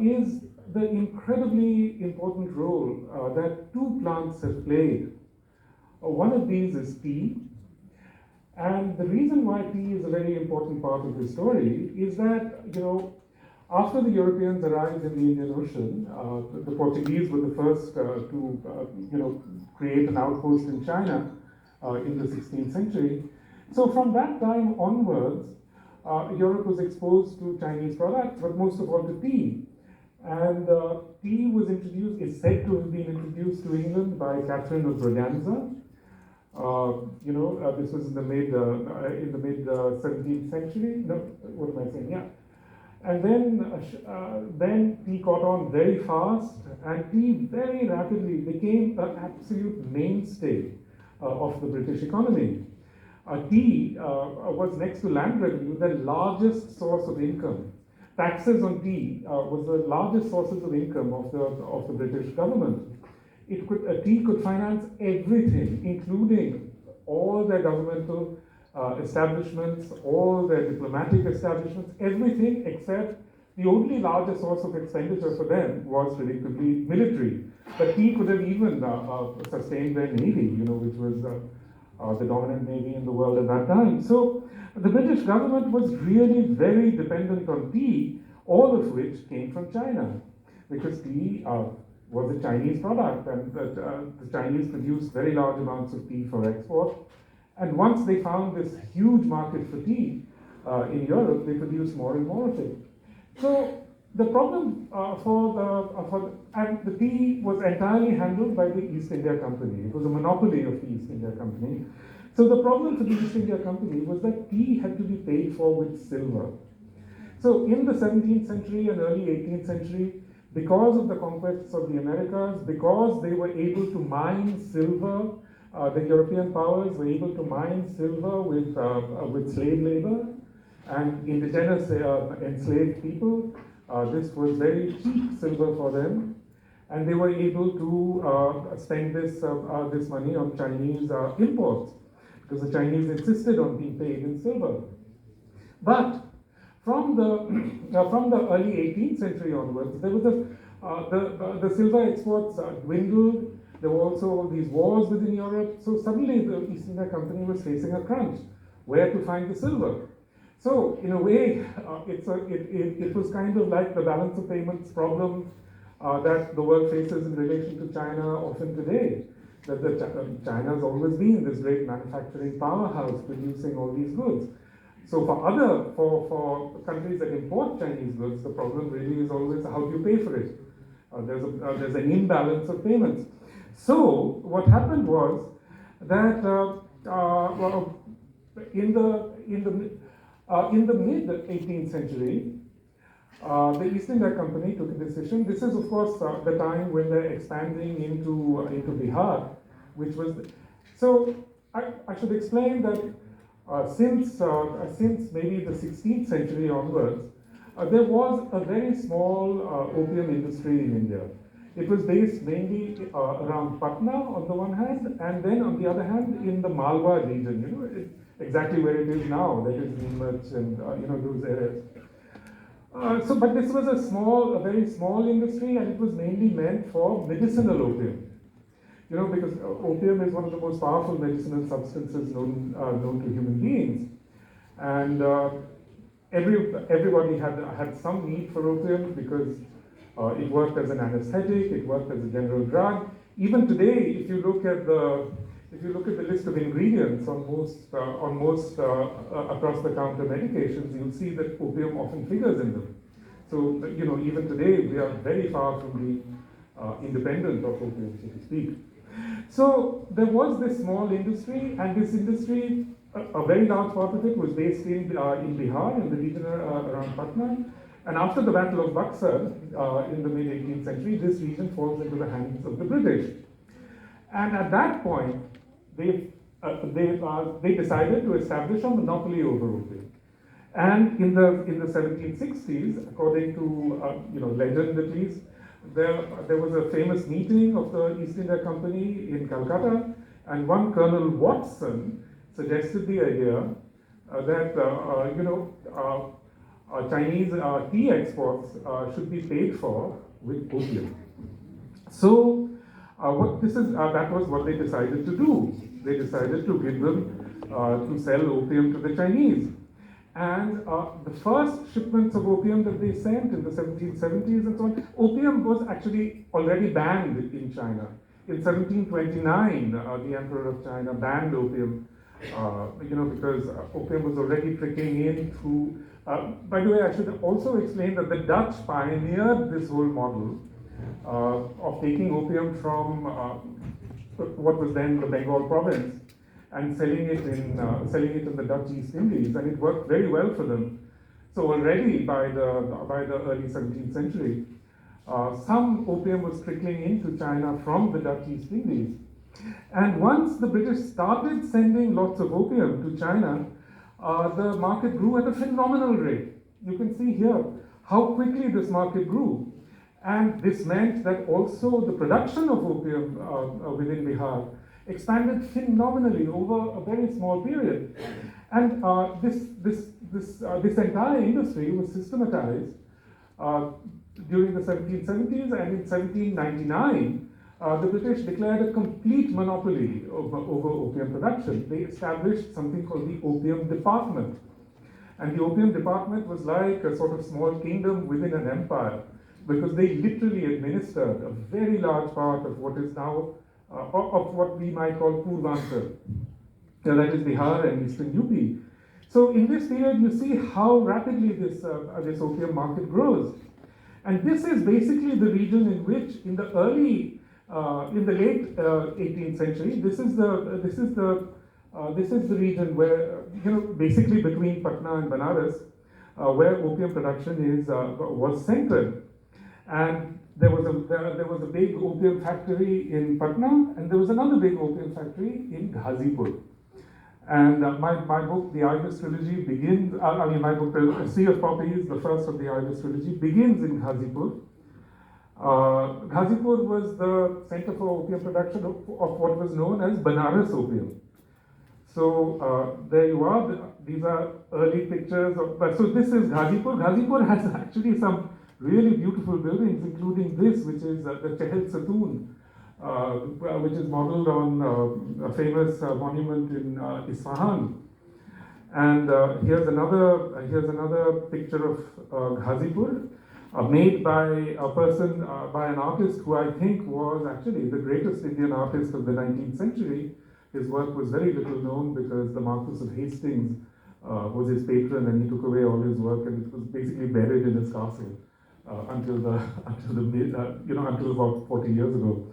is the incredibly important role that two plants have played. One of these is tea, and the reason why tea is a very important part of the story is that, after the Europeans arrived in the Indian Ocean, the Portuguese were the first to create an outpost in China in the 16th century. So from that time onwards, Europe was exposed to Chinese products, but most of all to tea. And tea was introduced, is said to have been introduced to England by Catherine of Braganza. This was in the mid 17th century. No, what am I saying? Yeah. And then tea caught on very fast, and tea very rapidly became an absolute mainstay of the British economy. Tea was, next to land revenue, the largest source of income. Taxes on tea was the largest sources of income of the British government. Tea could finance everything, including all their governmental establishments, all their diplomatic establishments, everything except the only larger source of expenditure for them was predictably military. But tea could have even sustained their navy, which was the dominant navy in the world at that time. So the British government was really very dependent on tea, all of which came from China, because tea was a Chinese product, and the Chinese produced very large amounts of tea for export. And once they found this huge market for tea in Europe, they produced more and more of it. So the problem and the tea was entirely handled by the East India Company. It was a monopoly of the East India Company. So the problem for the East India Company was that tea had to be paid for with silver. So in the 17th century and early 18th century, because of the conquests of the Americas, because they were able to mine silver, the European powers were able to mine silver with slave labor and indigenous enslaved people. This was very cheap silver for them, and they were able to spend this money on Chinese imports, because the Chinese insisted on being paid in silver. But from the early 18th century onwards, there was the silver exports dwindled. There were also all these wars within Europe. So suddenly the East India Company was facing a crunch. Where to find the silver? So in a way, it was kind of like the balance of payments problem that the world faces in relation to China often today. That China has always been this great manufacturing powerhouse producing all these goods. So for countries that import Chinese goods, the problem really is always how do you pay for it? There's an imbalance of payments. So what happened was that in the mid 18th century, the East India Company took a decision. This is, of course, the time when they're expanding into Bihar, which was. So I should explain that since maybe the 16th century onwards, there was a very small opium industry in India. It was based mainly around Patna on the one hand, and then on the other hand in the Malwa region, exactly where it is now, that is Neemuch and those areas. But this was a very small industry, and it was mainly meant for medicinal opium. Because opium is one of the most powerful medicinal substances known to human beings, and everybody had some need for opium because it worked as an anesthetic, it worked as a general drug. Even today, if you look at the list of ingredients on most across-the-counter medications, you'll see that opium often figures in them. So even today, we are very far from being independent of opium, so to speak. So there was this small industry, and this industry, a very large part of it was based in Bihar, in the region around Patna. And after the Battle of Buxar in the mid 18th century, this region falls into the hands of the British. And at that point, they decided to establish a monopoly over opium. And in the 1760s, according to legend at least, there was a famous meeting of the East India Company in Calcutta, and one Colonel Watson suggested the idea that Chinese tea exports should be paid for with opium. So that was what they decided to do. They decided to give them to sell opium to the Chinese. And the first shipments of opium that they sent in the 1770s and so on, opium was actually already banned in China. In 1729, the Emperor of China banned opium, because opium was already trickling in through. By the way, I should also explain that the Dutch pioneered this whole model of taking opium from what was then the Bengal province and selling it in the Dutch East Indies, and it worked very well for them. So already by the early 17th century, some opium was trickling into China from the Dutch East Indies. And once the British started sending lots of opium to China, the market grew at a phenomenal rate. You can see here how quickly this market grew. And this meant that also the production of opium within Bihar expanded phenomenally over a very small period. And this entire industry was systematized during the 1770s, and in 1799, the British declared a complete monopoly over opium production. They established something called the Opium Department. And the Opium Department was like a sort of small kingdom within an empire, because they literally administered a very large part of what is now, of what we might call Purvanchal. That is Bihar and Eastern UP. So in this period, you see how rapidly this opium market grows. And this is basically the region in which, in the late 18th century, this is the region where, basically between Patna and Banaras, where opium production was centered. And there was a big opium factory in Patna, and there was another big opium factory in Ghazipur. And my book, the Ibis Trilogy, begins. My book, The Sea of Poppies, the first of the Ibis Trilogy, begins in Ghazipur. Ghazipur was the center for opium production of what was known as Banaras opium. So there you are. These are early pictures of. So this is Ghazipur. Ghazipur has actually some really beautiful buildings, including this, which is the Chehel Satoon, which is modeled on a famous monument in Isfahan. And here's another picture of Ghazipur, made by a person, by an artist who I think was actually the greatest Indian artist of the 19th century. His work was very little known because the Marquis of Hastings was his patron, and he took away all his work, and it was basically buried in his castle until about 40 years ago.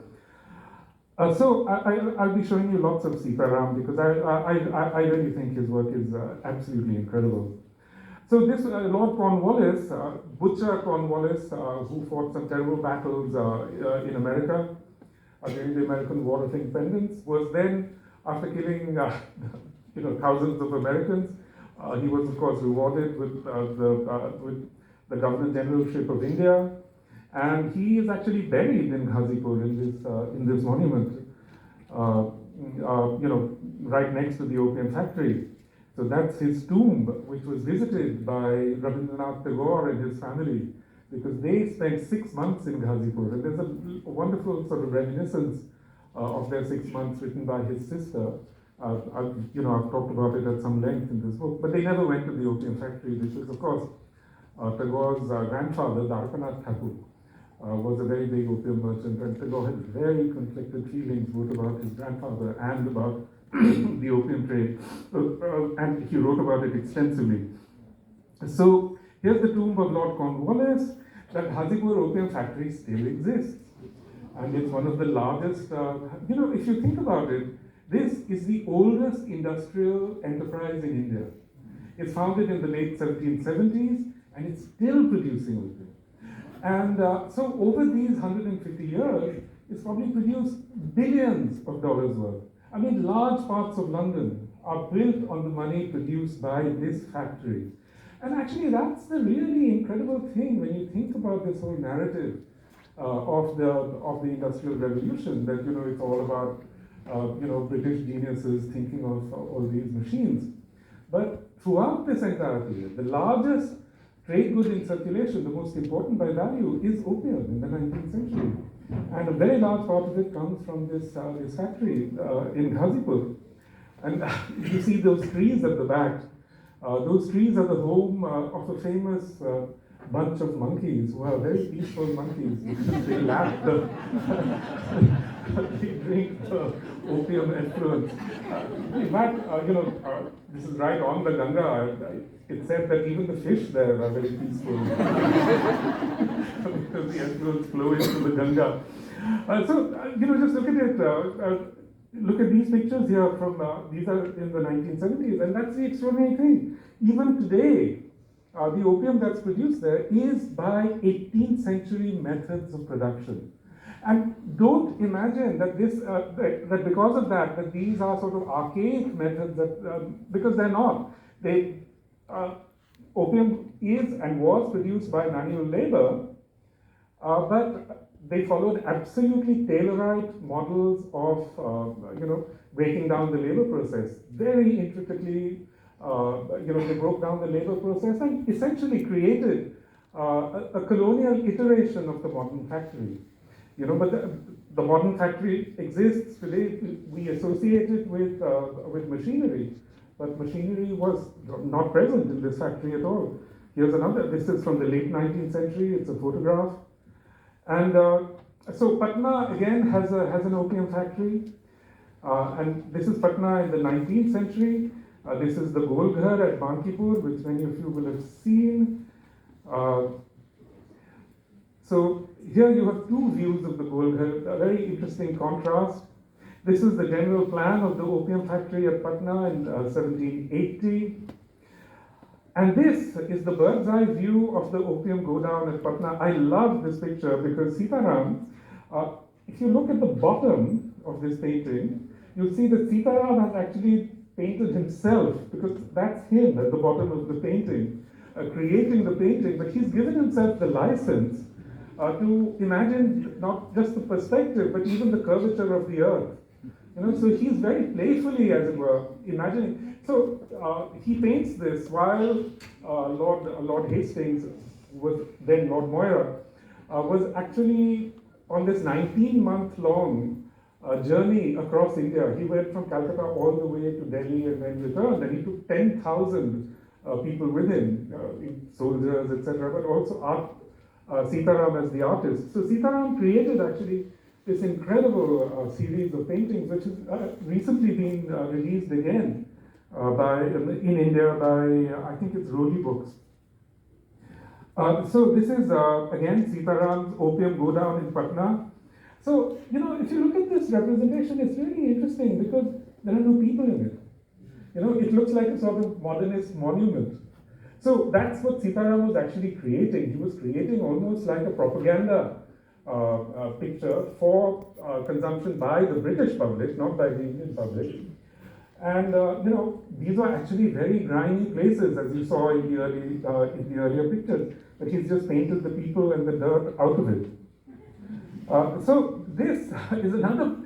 So I'll be showing you lots of Sitaram because I really think his work is absolutely incredible. So this Lord Cornwallis, Butcher Cornwallis, who fought some terrible battles in America during the American War of Independence, was then, after killing thousands of Americans, he was of course rewarded with the Governor Generalship of India. And he is actually buried in Ghazipur in this monument, right next to the opium factory. So that's his tomb, which was visited by Rabindranath Tagore and his family, because they spent 6 months in Ghazipur. And there's a wonderful sort of reminiscence of their 6 months written by his sister. I've talked about it at some length in this book, but they never went to the opium factory, which is, of course, Tagore's grandfather, Dharpanath Thakur. Was a very big opium merchant, and Tagore had very conflicted feelings both about his grandfather and about the opium trade, and he wrote about it extensively. So here's the tomb of Lord Cornwallis. That Ghazipur opium factory still exists, and it's one of the largest. If you think about it, this is the oldest industrial enterprise in India. It's founded in the late 1770s, and it's still producing opium. And so over these 150 years, it's probably produced billions of dollars worth. I mean, large parts of London are built on the money produced by this factory. And actually, that's the really incredible thing when you think about this whole narrative of the Industrial Revolution, that, it's all about, British geniuses thinking of all these machines. But throughout this entire period, the largest trade good in circulation, the most important by value, is opium in the 19th century. And a very large part of it comes from this factory in Ghazipur. And you see those trees at the back. Those trees are the home of a famous bunch of monkeys who are very peaceful monkeys. They lap the, they drink the opium effluent. In fact, this is right on the Ganga. It said that even the fish there are very peaceful because the effluents flow into the Ganga. Just look at it. Look at these pictures here from, these are in the 1970s, and that's the extraordinary thing. Even today, the opium that's produced there is by 18th century methods of production. And don't imagine that this, that because of that, that these are sort of archaic methods, because they're not. Opium is and was produced by manual labor, but they followed absolutely tailor-right models of, breaking down the labor process. Very intricately, they broke down the labor process and essentially created a colonial iteration of the modern factory. But the modern factory exists today. We associate it with machinery, but machinery was not present in this factory at all. Here's another. This is from the late 19th century. It's a photograph. And so Patna again has an opium factory, and this is Patna in the 19th century. This is the Golghar at Bankipur, which many of you will have seen. So here you have two views of the Golghar, a very interesting contrast. This is the general plan of the opium factory at Patna in 1780. And this is the bird's eye view of the opium go down at Patna. I love this picture because Sitaram, if you look at the bottom of this painting, you'll see that Sitaram has actually painted himself, because that's him at the bottom of the painting, creating the painting, but he's given himself the license to imagine not just the perspective, but even the curvature of the earth. So he's very playfully, as it were, imagining. So he paints this while Lord Hastings, was then Lord Moira, was actually on this 19-month-long journey across India. He went from Calcutta all the way to Delhi and then returned, and he took 10,000 people with him, soldiers, etc., but also Sitaram as the artist. So Sitaram created actually this incredible series of paintings, which has recently been released again in India by, I think it's Roli Books. So this is again Sitaram's Opium Go Down in Patna. So, if you look at this representation, it's really interesting because there are no people in it. It looks like a sort of modernist monument. So that's what Sitaram was actually creating. He was creating almost like a propaganda picture for consumption by the British public, not by the Indian public. And these are actually very grimy places, as you saw in the earlier pictures. But he's just painted the people and the dirt out of it. So this is another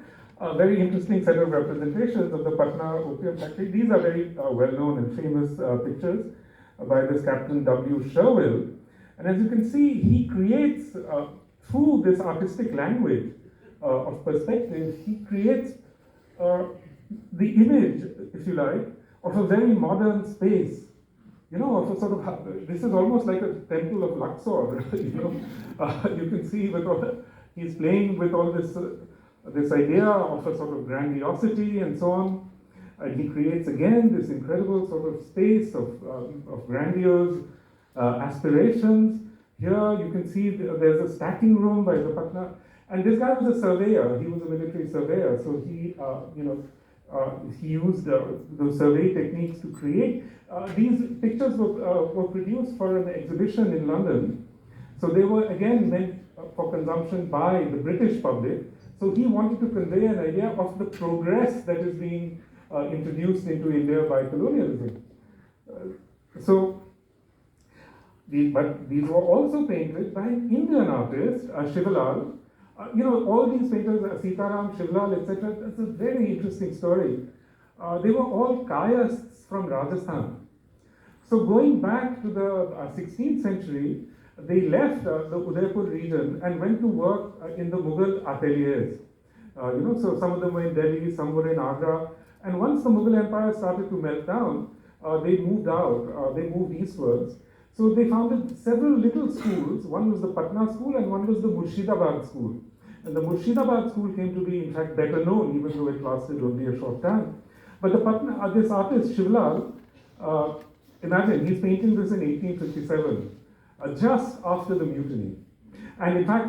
very interesting set of representations of the Patna opium factory. These are very well-known and famous pictures by this Captain W. Sherwill. And as you can see, he creates, through this artistic language of perspective, he creates the image, if you like, of a very modern space. Of a sort of, this is almost like a temple of Luxor, you can see with all, he's playing with all this, this idea of a sort of grandiosity and so on. And he creates again this incredible sort of space of grandiose aspirations. Here you can see there's a stacking room by the Patna. And this guy was a surveyor, he was a military surveyor, so he, he used those survey techniques to create. These pictures were produced for an exhibition in London. So they were again meant for consumption by the British public. So he wanted to convey an idea of the progress that is being introduced into India by colonialism. But these were also painted by an Indian artist, Shivalal. All these painters, Sitaram, Shivalal, etc., that's a very interesting story. They were all kayasts from Rajasthan. So going back to the 16th century, they left the Udaipur region and went to work in the Mughal ateliers. So some of them were in Delhi, some were in Agra. And once the Mughal Empire started to melt down, they moved out, they moved eastwards. So they founded several little schools. One was the Patna school and one was the Murshidabad school. And the Murshidabad school came to be, in fact, better known, even though it lasted only a short time. But the Patna, this artist, Shivlal, imagine, he's painting this in 1857, just after the mutiny. And in fact,